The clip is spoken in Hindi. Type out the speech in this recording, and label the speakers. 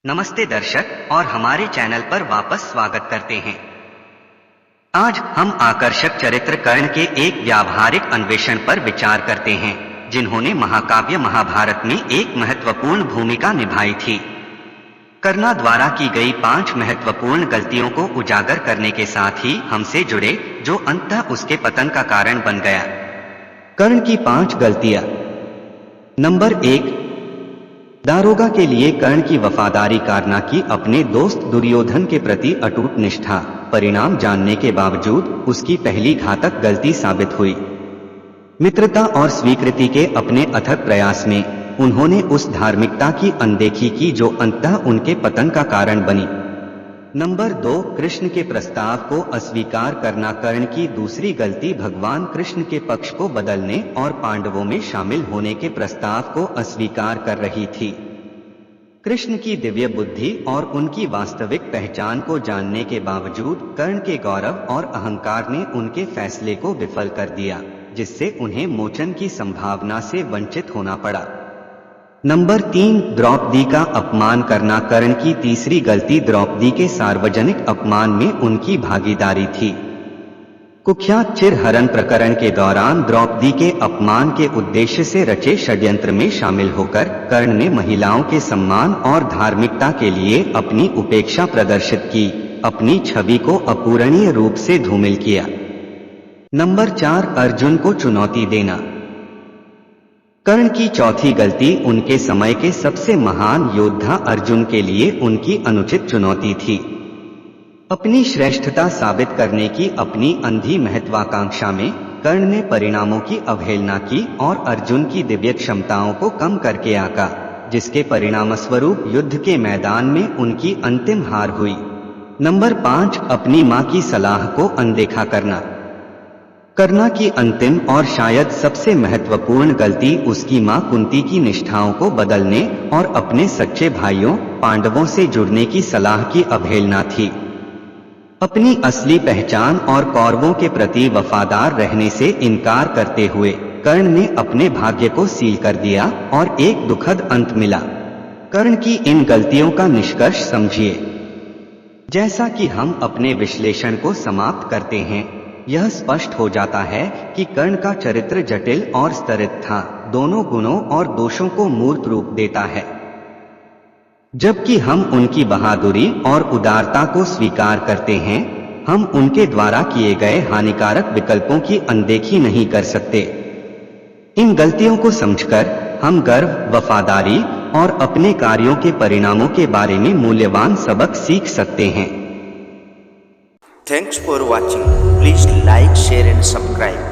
Speaker 1: नमस्ते दर्शक और हमारे चैनल पर वापस स्वागत करते हैं। आज हम आकर्षक चरित्र कर्ण के एक व्यावहारिक अन्वेषण पर विचार करते हैं, जिन्होंने महाकाव्य महाभारत में एक महत्वपूर्ण भूमिका निभाई थी। कर्ण द्वारा की गई 5 महत्वपूर्ण गलतियों को उजागर करने के साथ ही हमसे जुड़े, जो अंततः उसके पतन का कारण बन गया। कर्ण की 5 गलतियां। नंबर 1, दारोगा के लिए कर्ण की वफादारी कारना की अपने दोस्त दुर्योधन के प्रति अटूट निष्ठा, परिणाम जानने के बावजूद उसकी पहली घातक गलती साबित हुई। मित्रता और स्वीकृति के अपने अथक प्रयास में उन्होंने उस धार्मिकता की अनदेखी की जो अंततः उनके पतन का कारण बनी। नंबर 2, कृष्ण के प्रस्ताव को अस्वीकार करना। कर्ण की दूसरी गलती भगवान कृष्ण के पक्ष को बदलने और पांडवों में शामिल होने के प्रस्ताव को अस्वीकार कर रही थी। कृष्ण की दिव्य बुद्धि और उनकी वास्तविक पहचान को जानने के बावजूद कर्ण के गौरव और अहंकार ने उनके फैसले को विफल कर दिया, जिससे उन्हें मोचन की संभावना से वंचित होना पड़ा। नंबर 3, द्रौपदी का अपमान करना। कर्ण की तीसरी गलती द्रौपदी के सार्वजनिक अपमान में उनकी भागीदारी थी। कुख्यात चिरहरण प्रकरण के दौरान द्रौपदी के अपमान के उद्देश्य से रचे षड्यंत्र में शामिल होकर कर्ण ने महिलाओं के सम्मान और धार्मिकता के लिए अपनी उपेक्षा प्रदर्शित की, अपनी छवि को अपूरणीय रूप से धूमिल किया। नंबर 4, अर्जुन को चुनौती देना। कर्ण की चौथी गलती उनके समय के सबसे महान योद्धा अर्जुन के लिए उनकी अनुचित चुनौती थी। अपनी श्रेष्ठता साबित करने की अपनी अंधी महत्वाकांक्षा में कर्ण ने परिणामों की अवहेलना की और अर्जुन की दिव्य क्षमताओं को कम करके आंका, जिसके परिणामस्वरूप युद्ध के मैदान में उनकी अंतिम हार हुई। नंबर 5, अपनी मां की सलाह को अनदेखा करना। कर्ण की अंतिम और शायद सबसे महत्वपूर्ण गलती उसकी मां कुंती की निष्ठाओं को बदलने और अपने सच्चे भाइयों पांडवों से जुड़ने की सलाह की अवहेलना थी। अपनी असली पहचान और कौरवों के प्रति वफादार रहने से इनकार करते हुए कर्ण ने अपने भाग्य को सील कर दिया और एक दुखद अंत मिला। कर्ण की इन गलतियों का निष्कर्ष समझिए। जैसा कि हम अपने विश्लेषण को समाप्त करते हैं, यह स्पष्ट हो जाता है कि कर्ण का चरित्र जटिल और स्तरित था, दोनों गुणों और दोषों को मूर्त रूप देता है। जबकि हम उनकी बहादुरी और उदारता को स्वीकार करते हैं, हम उनके द्वारा किए गए हानिकारक विकल्पों की अनदेखी नहीं कर सकते। इन गलतियों को समझकर हम गर्व, वफादारी और अपने कार्यों के परिणामों के बारे में मूल्यवान सबक सीख सकते हैं।
Speaker 2: Thanks for watching. Please like, share and subscribe.